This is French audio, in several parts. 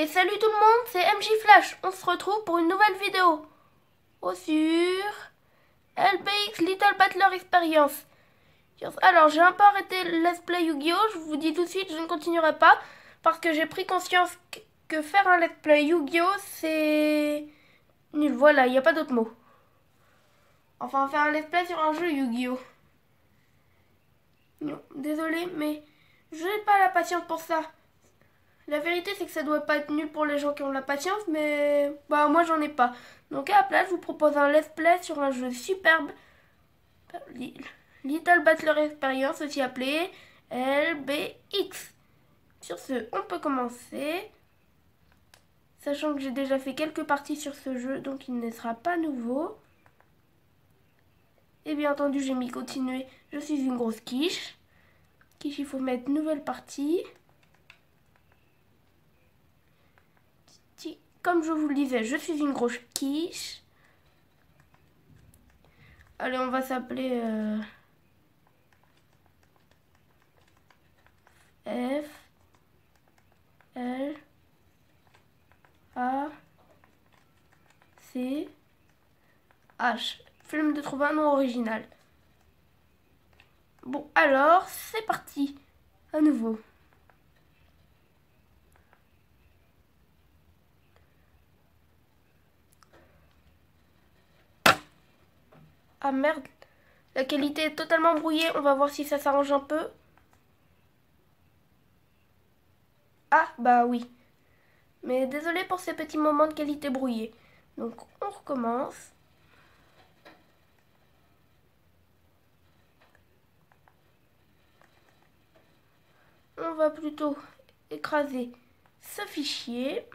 Et salut tout le monde, c'est MJ Flash. On se retrouve pour une nouvelle vidéo. Sur LBX Little Battler Experience. Alors, j'ai un peu arrêté le Let's Play Yu-Gi-Oh! Je vous dis tout de suite, je ne continuerai pas. Parce que j'ai pris conscience que faire un Let's Play Yu-Gi-Oh! C'est nul. Voilà, il n'y a pas d'autre mot. Enfin, faire un Let's Play sur un jeu Yu-Gi-Oh! Non, désolé, mais je n'ai pas la patience pour ça. La vérité, c'est que ça doit pas être nul pour les gens qui ont la patience, mais bah moi j'en ai pas. Donc à la place, je vous propose un let's play sur un jeu superbe, Little Battler Experience, aussi appelé LBX. Sur ce, on peut commencer. Sachant que j'ai déjà fait quelques parties sur ce jeu, donc il ne sera pas nouveau. Et bien entendu, j'ai mis continuer. Je suis une grosse quiche. Quiche, il faut mettre nouvelle partie. Comme je vous le disais, je suis une grosse quiche. Allez, on va s'appeler F L A C H. Flemme de trouver un nom original. Bon, alors, c'est parti. À nouveau. Ah merde, la qualité est totalement brouillée. On va voir si ça s'arrange un peu. Ah, bah oui. Mais désolé pour ces petits moments de qualité brouillée. Donc, on recommence. On va plutôt écraser ce fichier.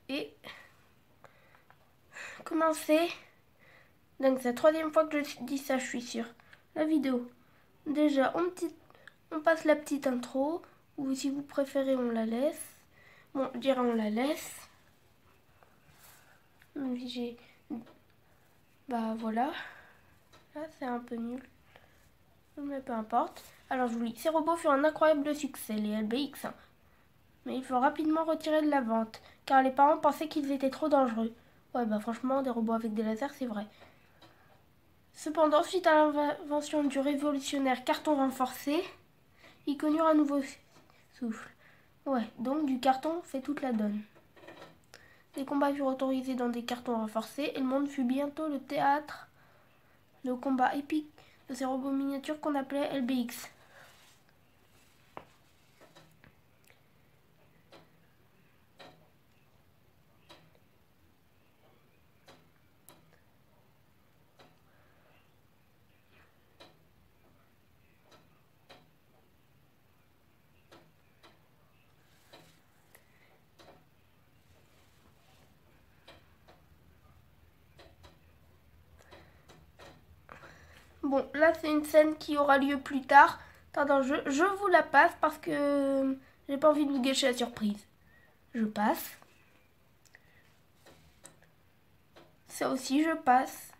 Et commencer. Donc c'est la troisième fois que je dis ça, je suis sûre. La vidéo. Déjà, on passe la petite intro. Ou si vous préférez, on la laisse. Bon, je dirais on la laisse. J'ai... Bah voilà. Là, c'est un peu nul. Mais peu importe. Alors, je vous lis. Ces robots furent un incroyable succès, les LBX. Mais il faut rapidement retirer de la vente, car les parents pensaient qu'ils étaient trop dangereux. Ouais, bah franchement, des robots avec des lasers, c'est vrai. Cependant, suite à l'invention du révolutionnaire carton renforcé, ils connurent un nouveau souffle. Ouais, donc du carton fait toute la donne. Les combats furent autorisés dans des cartons renforcés et le monde fut bientôt le théâtre de combats épiques de ces robots miniatures qu'on appelait LBX. Bon, là c'est une scène qui aura lieu plus tard dans le jeu. Je vous la passe parce que j'ai pas envie de vous gâcher la surprise. Je passe. Ça aussi, je passe.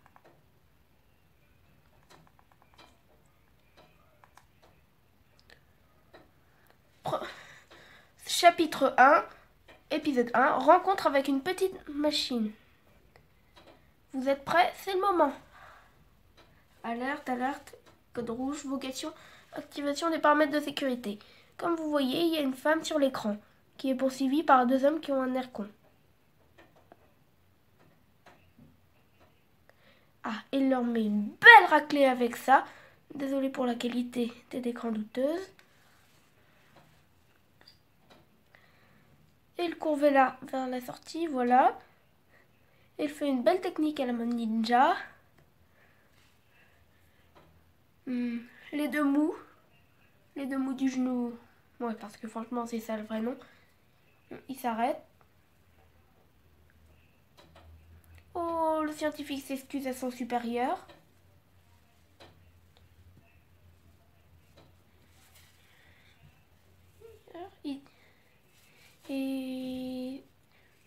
Chapitre 1, épisode 1, rencontre avec une petite machine. Vous êtes prêts? C'est le moment. Alerte, alerte, code rouge, vocation, activation des paramètres de sécurité. Comme vous voyez, il y a une femme sur l'écran, qui est poursuivie par deux hommes qui ont un air con. Ah, il leur met une belle raclée avec ça. Désolé pour la qualité des écrans douteuse. Et il court vers la sortie, voilà. Il fait une belle technique à la mode ninja. Les deux mous du genou. Ouais, parce que franchement, c'est ça le vrai nom. Il s'arrête. Oh, le scientifique s'excuse à son supérieur. Et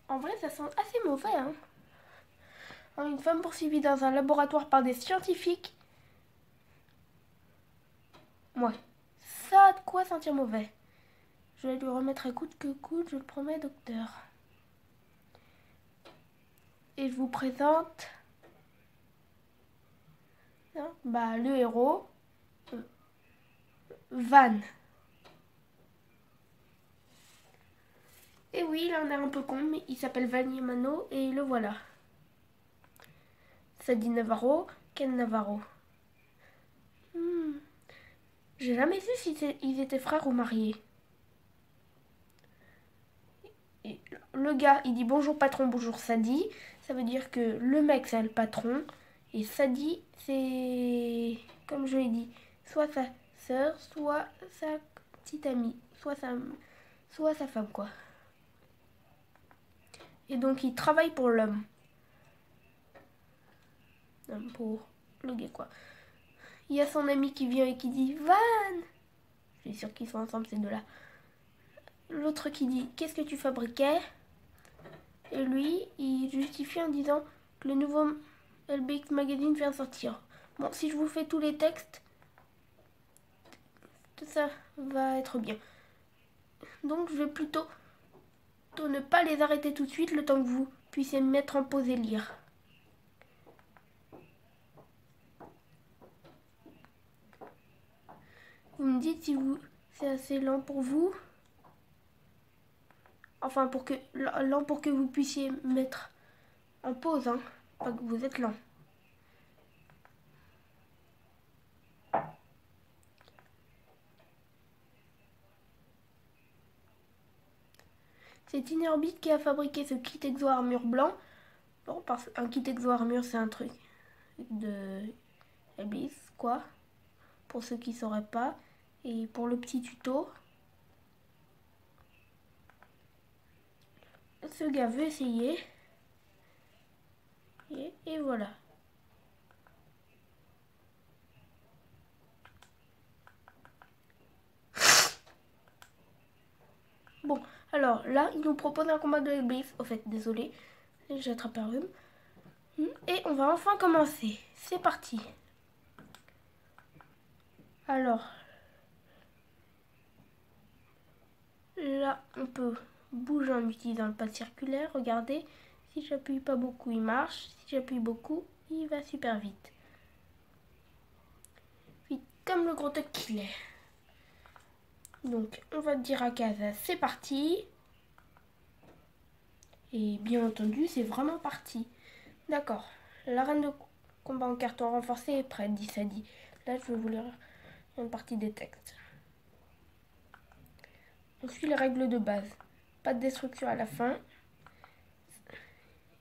en vrai, ça sent assez mauvais, hein. Une femme poursuivie dans un laboratoire par des scientifiques. Ouais, ça de quoi sentir mauvais. Je vais lui remettre à coûte que coûte, je le promets, docteur. Et je vous présente le héros, Van. Et oui, il en est un peu con, mais il s'appelle Van Yamano et le voilà. Sadie Navarro, Ken Navarro. J'ai jamais su si ils étaient frères ou mariés. Et le gars, il dit bonjour patron, bonjour Sadie. Ça veut dire que le mec, c'est le patron. Et Sadie, c'est, comme je l'ai dit, soit sa sœur, soit sa petite amie, soit sa femme, quoi. Et donc, il travaille pour l'homme. Pour le gars, quoi. Il y a son ami qui vient et qui dit Van. Je suis sûre qu'ils sont ensemble, ces deux-là. L'autre qui dit qu'est-ce que tu fabriquais? Et lui, il justifie en disant que le nouveau LBX Magazine vient de sortir. Bon, si je vous fais tous les textes, tout ça va être bien. Donc, je vais plutôt ne pas les arrêter tout de suite, le temps que vous puissiez me mettre en pause et lire. Vous me dites si c'est assez lent pour vous. Enfin, lent pour que vous puissiez mettre en pause, hein. Pas que vous êtes lent. C'est Inerbit qui a fabriqué ce kit exo armure blanc. Bon, parce qu'un kit exo armure, c'est un truc de Abyss, quoi. Pour ceux qui ne sauraient pas. Et pour le petit tuto, ce gars veut essayer. Et voilà. Bon, alors là, il nous propose un combat de Abyss. Au fait, désolé, j'ai attrapé un rhume. Et on va enfin commencer. C'est parti. Alors, là, on peut bouger en utilisant le pas circulaire. Regardez, si j'appuie pas beaucoup, il marche. Si j'appuie beaucoup, il va super vite. Vite comme le gros toc qu'il est. Donc, on va dire à Casa, c'est parti. Et bien entendu, c'est vraiment parti. D'accord. L'arène de combat en carton renforcé est prête, dit Sadie. Là, je vais vous lire une partie des textes. On suit les règles de base. Pas de destruction à la fin.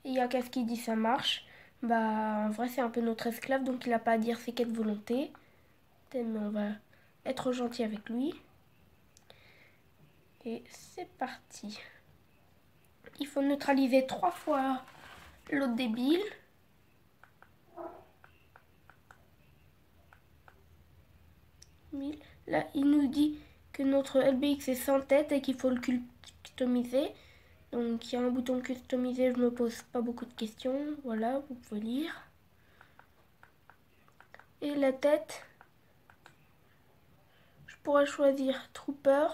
Et il y a Cas qui dit ça marche. Bah, en vrai, c'est un peu notre esclave, donc il n'a pas à dire ses quêtes volonté. Mais on va être gentil avec lui. Et c'est parti. Il faut neutraliser 3 fois l'autre débile. Là, il nous dit que notre LBX est sans tête et qu'il faut le customiser. Donc, il y a un bouton customiser, je me pose pas beaucoup de questions. Voilà, vous pouvez lire. Et la tête, je pourrais choisir Trooper.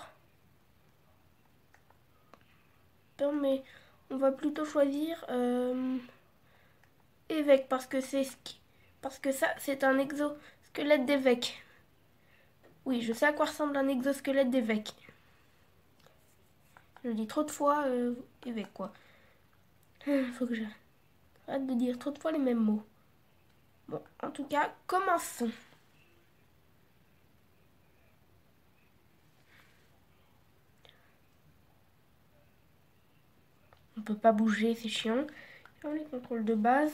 Mais on va plutôt choisir évêque parce que ça, c'est un exosquelette d'évêque. Oui, je sais à quoi ressemble un exosquelette d'évêque. Je le dis trop de fois évêque, quoi. Faut que j'arrête de dire trop de fois les mêmes mots. Bon, en tout cas, commençons. On peut pas bouger, c'est chiant. On les contrôles de base.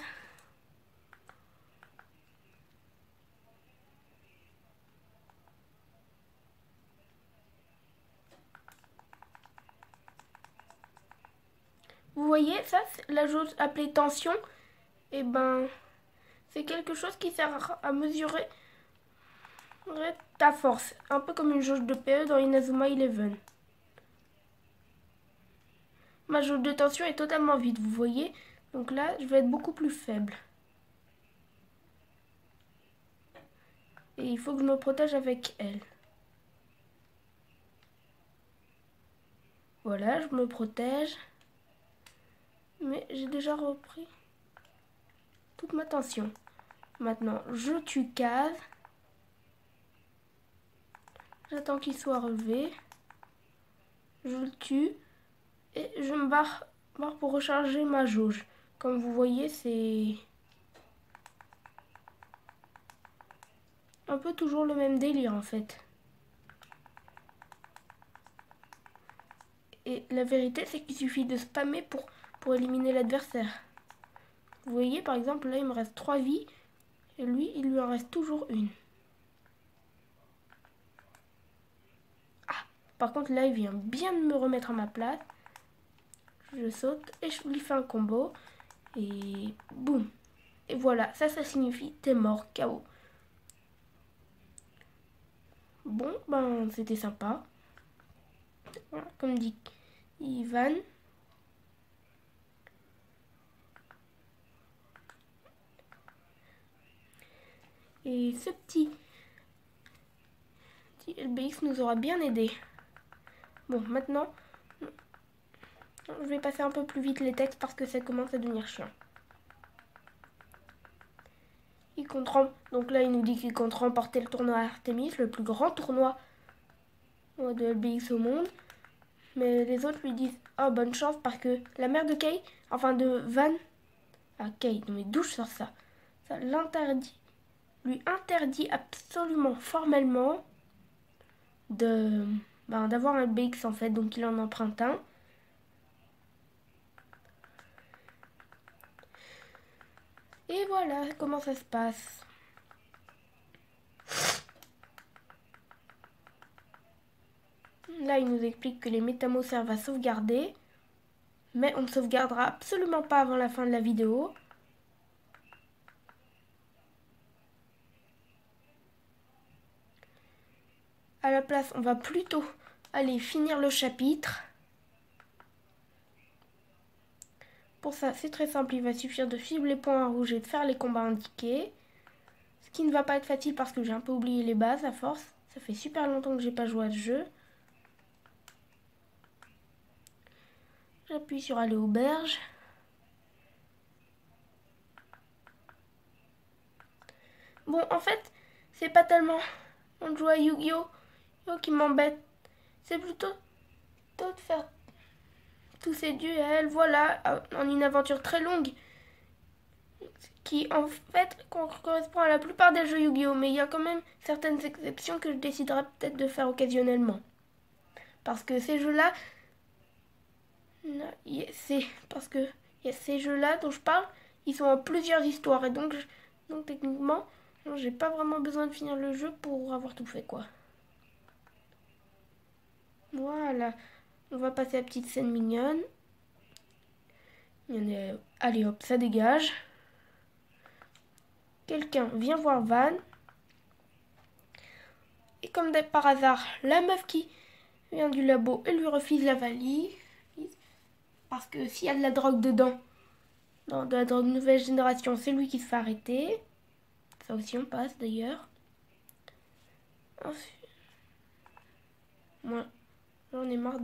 Vous voyez, ça, la jauge appelée tension, et ben, c'est quelque chose qui sert à mesurer ta force. Un peu comme une jauge de PE dans Inazuma Eleven. Ma jauge de tension est totalement vide, vous voyez. Donc là, je vais être beaucoup plus faible. Et il faut que je me protège avec elle. Voilà, je me protège. Mais j'ai déjà repris toute ma tension. Maintenant, je tue Kaz. J'attends qu'il soit relevé. Je le tue. Et je me barre pour recharger ma jauge. Comme vous voyez, c'est un peu toujours le même délire en fait. Et la vérité, c'est qu'il suffit de spammer pour éliminer l'adversaire. Vous voyez, par exemple, là, il me reste 3 vies. Et lui, il lui en reste toujours une. Ah, par contre, là, il vient bien de me remettre à ma place. Je saute et je lui fais un combo. Et boum. Et voilà, ça signifie t'es mort, KO. Bon, ben, c'était sympa. Voilà, comme dit Ivan. Et ce petit LBX nous aura bien aidé. Bon, maintenant, je vais passer un peu plus vite les textes parce que ça commence à devenir chiant. Donc là, il nous dit qu'il compte remporter le tournoi Artemis, le plus grand tournoi de LBX au monde. Mais les autres lui disent « Oh, bonne chance » parce que la mère de Kay, enfin de Van... Ah, Kay, non mais d'où je sors ça? Ça lui interdit absolument formellement d'avoir un LBX en fait, donc il en emprunte un. Et voilà comment ça se passe. Là, il nous explique que les métamos servent à sauvegarder. Mais on ne sauvegardera absolument pas avant la fin de la vidéo. À la place, on va plutôt aller finir le chapitre. Pour ça, c'est très simple. Il va suffire de suivre les points rouges et de faire les combats indiqués. Ce qui ne va pas être facile parce que j'ai un peu oublié les bases à force. Ça fait super longtemps que j'ai pas joué à ce jeu. J'appuie sur aller auberge. Bon, en fait, c'est pas tellement on joue à Yu-Gi-Oh! Qui m'embête. C'est plutôt de faire tous ces duels, voilà, en une aventure très longue. Qui en fait correspond à la plupart des jeux Yu-Gi-Oh! Mais il y a quand même certaines exceptions que je déciderai peut-être de faire occasionnellement. Parce que ces jeux-là, ces jeux-là dont je parle, ils sont en plusieurs histoires. Et donc techniquement, j'ai pas vraiment besoin de finir le jeu pour avoir tout fait, quoi. Voilà. On va passer à la petite scène mignonne. Allez hop, ça dégage. Quelqu'un vient voir Van. Et comme par hasard, la meuf qui vient du labo, elle lui refuse la valise. Parce que s'il y a de la drogue dedans, de la drogue nouvelle génération, c'est lui qui se fait arrêter. Ça aussi on passe d'ailleurs. Moi, j'en ai marre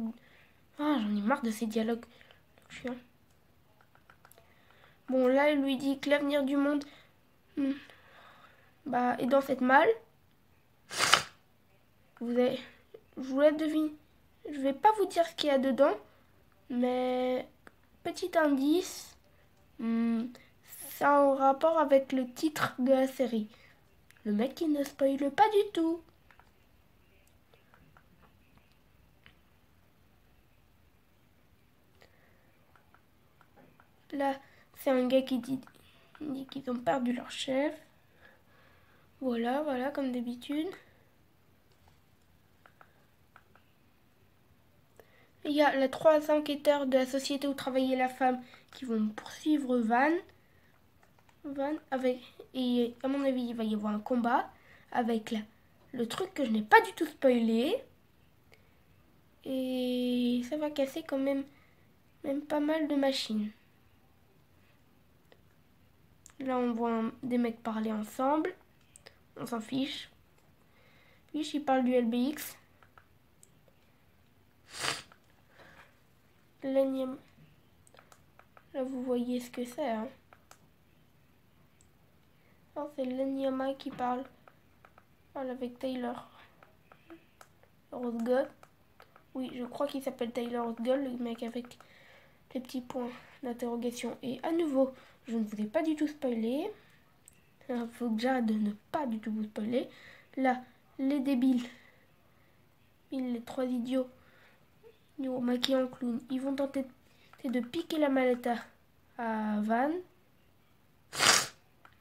j'en ai marre de ces dialogues chiants. Bon, là, elle lui dit que l'avenir du monde est dans cette malle. Je vous la devine. Je vais pas vous dire ce qu'il y a dedans, mais petit indice, ça a un rapport avec le titre de la série. Le mec il ne spoile pas du tout. Là, c'est un gars qui dit qu'ils ont perdu leur chef. Voilà, comme d'habitude. Il y a les 3 enquêteurs de la société où travaillait la femme qui vont poursuivre Van. Et à mon avis, il va y avoir un combat avec le truc que je n'ai pas du tout spoilé. Et ça va casser quand même pas mal de machines. Là, on voit des mecs parler ensemble. On s'en fiche. Fiche, il parle du LBX. l'énième. Là, vous voyez ce que c'est, hein. C'est l'Enyama qui parle. Voilà, avec Taylor Rosgold. Oui, je crois qu'il s'appelle Taylor Rosgold, le mec avec les petits points d'interrogation. Et à nouveau, je ne vous ai pas du tout spoilé. Il faut que j'arrête de ne pas du tout vous spoiler. Là, les débiles, les trois idiots, maquillés en clown, ils vont tenter de piquer la mallette à Van.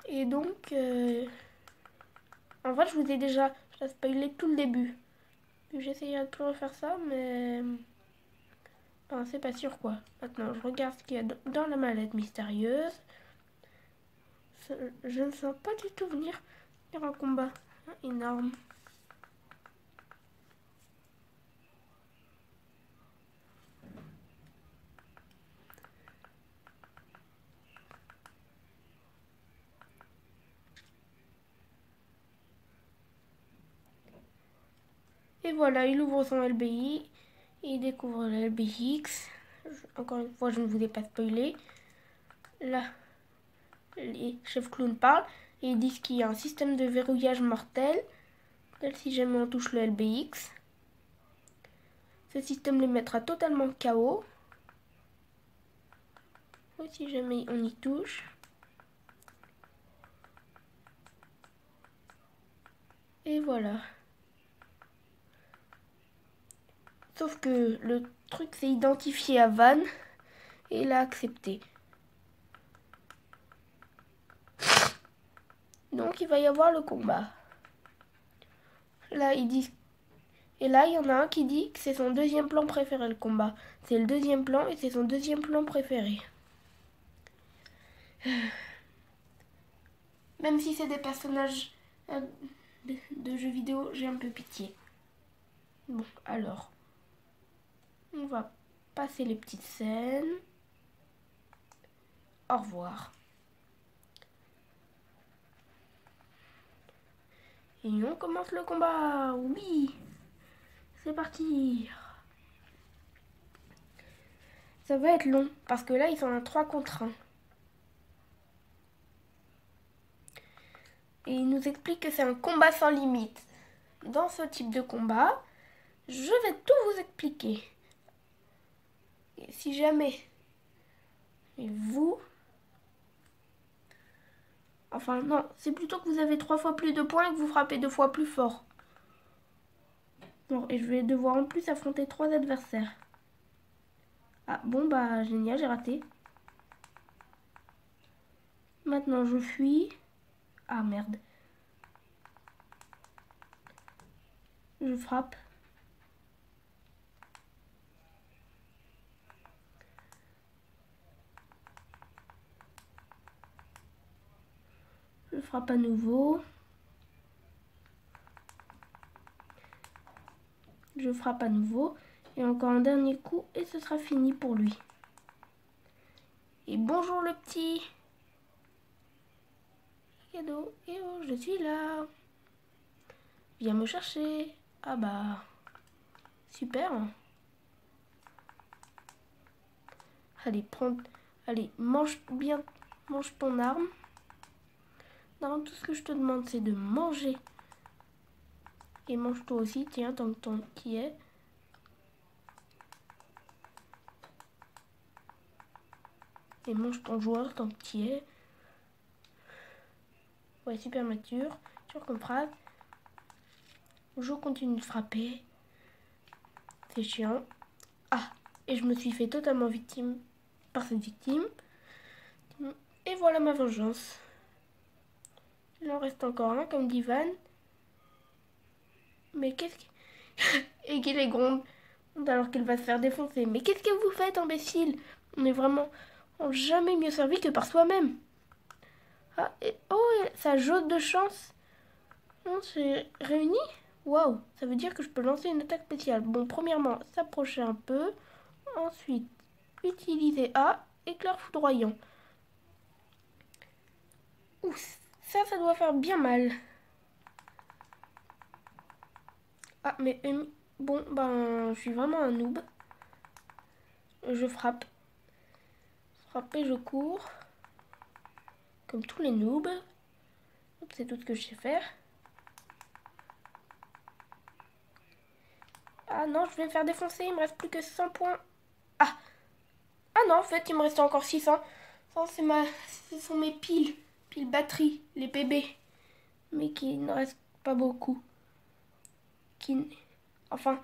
Et donc, en fait, je vous ai déjà spoilé tout le début. J'essayerai de plus refaire ça, mais enfin, c'est pas sûr quoi. Maintenant, je regarde ce qu'il y a dans la mallette mystérieuse. Je ne sens pas du tout venir un combat énorme. Et voilà, il ouvre son LBI. Il découvre le LBX. Encore une fois, je ne vous ai pas spoilé. Là, les chefs clowns parlent et ils disent qu'il y a un système de verrouillage mortel. Si jamais on touche le LBX, ce système les mettra totalement KO. Ou si jamais on y touche. Et voilà. Sauf que le truc s'est identifié à Van et il a accepté. Donc il va y avoir le combat. Là, ils disent... Et là, il y en a un qui dit que c'est son deuxième plan préféré, le combat. C'est le deuxième plan et c'est son deuxième plan préféré. Même si c'est des personnages de jeux vidéo, j'ai un peu pitié. Bon, alors. On va passer les petites scènes. Au revoir. Et on commence le combat. Oui. C'est parti. Ça va être long parce que là, ils sont en 3 contre 1. Et il nous explique que c'est un combat sans limite. Dans ce type de combat, je vais tout vous expliquer. Et si jamais vous... Enfin non, c'est plutôt que vous avez 3 fois plus de points et que vous frappez 2 fois plus fort. Bon, et je vais devoir en plus affronter 3 adversaires. Ah bon bah génial, j'ai raté. Maintenant je fuis. Ah merde. Je frappe. Je frappe à nouveau. Je frappe à nouveau. Et encore un dernier coup et ce sera fini pour lui. Et bonjour le petit. Cadeau. Et oh, je suis là. Viens me chercher. Ah bah... Super. Allez, prends... Allez, mange bien... Mange ton arme. Non, tout ce que je te demande, c'est de manger. Et mange toi aussi, tiens, tant que ton qui est. Et mange ton joueur tant que tu y es. Ouais, super mature. Sûr comme phrase. Je continue de frapper. C'est chiant. Ah, et je me suis fait totalement victime par cette victime. Et voilà ma vengeance. Il en reste encore un, comme dit Van. Mais qu'est-ce que... Et qu'il est gronde alors qu'il va se faire défoncer. Mais qu'est-ce que vous faites, imbécile? On est vraiment jamais mieux servi que par soi-même. Ah, et oh, ça jaute de chance. On s'est réunis. Waouh, ça veut dire que je peux lancer une attaque spéciale. Bon, premièrement, s'approcher un peu. Ensuite, utiliser A, éclair foudroyant. Ouf, ça doit faire bien mal. Ah, mais bon, ben, je suis vraiment un noob. je frappe. Frappe et je cours. Comme tous les noobs. C'est tout ce que je sais faire. Ah non, je vais me faire défoncer. Il me reste plus que 100 points. Ah! Ah non, en fait, il me reste encore 600. Ça, ce sont mes piles. Piles batterie, les PB. Mais qui ne restent pas beaucoup. Enfin,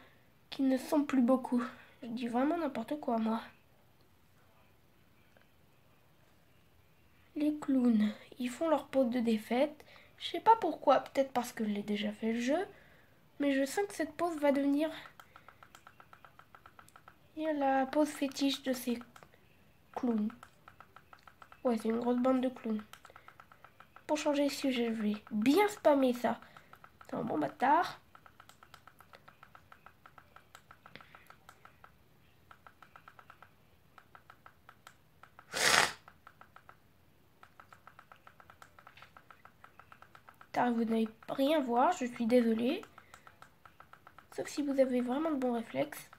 qui ne sont plus beaucoup. Je dis vraiment n'importe quoi, moi. Les clowns, ils font leur pause de défaite. Je sais pas pourquoi, peut-être parce que j'ai déjà fait le jeu. Mais je sens que cette pause va devenir... Il y a la pause fétiche de ces clowns. Ouais, c'est une grosse bande de clowns. Pour changer de sujet, je vais bien spammer ça. C'est un bon bâtard. Vous n'allez rien voir, je suis désolée. Sauf si vous avez vraiment de bons réflexes.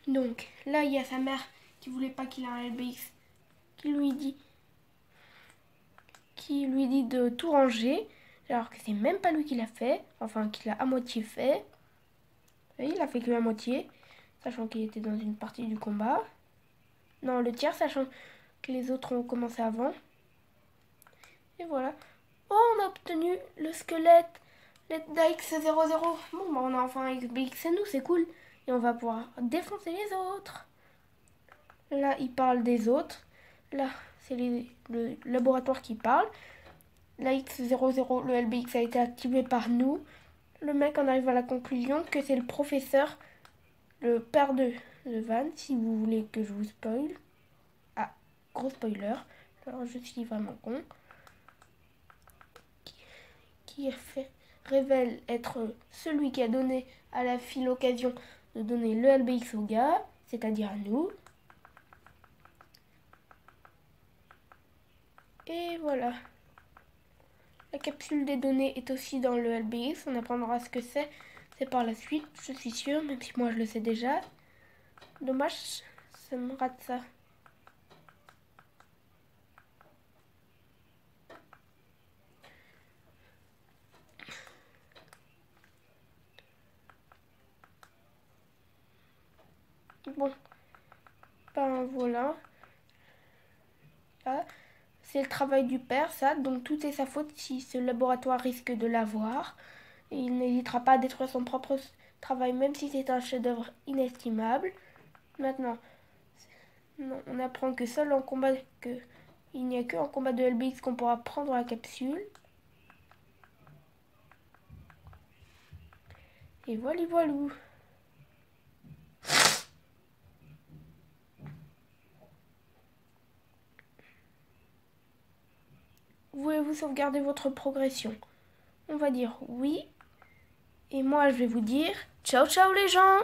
Donc, là, il y a sa mère qui voulait pas qu'il ait un LBX. Qui lui dit de tout ranger. Alors que c'est même pas lui qui l'a fait. Enfin, qu'il l'a à moitié fait. Et il a fait que à moitié. Sachant qu'il était dans une partie du combat. Non, le tiers, sachant que les autres ont commencé avant. Et voilà. Oh, on a obtenu le squelette. d'AX00. Bon, bah, on a enfin un XBX, c'est nous, c'est cool. Et on va pouvoir défoncer les autres. Là, il parle des autres. Là, c'est le laboratoire qui parle. La X00, le LBX a été activé par nous. Le mec en arrive à la conclusion que c'est le professeur, le père de Van, si vous voulez que je vous spoil. Ah, gros spoiler. Alors, je suis vraiment con. Qui révèle être celui qui a donné à la fille l'occasion de donner le LBX au gars, c'est-à-dire à nous. Et voilà. La capsule des données est aussi dans le LBX. On apprendra ce que c'est. C'est par la suite, je suis sûre, même si moi je le sais déjà. Dommage, ça me rate ça. Bon, ben voilà. Là, c'est le travail du père, ça. Donc tout est sa faute si ce laboratoire risque de l'avoir. Et il n'hésitera pas à détruire son propre travail, même si c'est un chef-d'œuvre inestimable. Maintenant, on apprend que seul en combat, il n'y a que en combat de LBX qu'on pourra prendre la capsule. Et voilà, voilà. Voulez-vous sauvegarder votre progression? On va dire oui. Et moi, je vais vous dire ciao ciao les gens!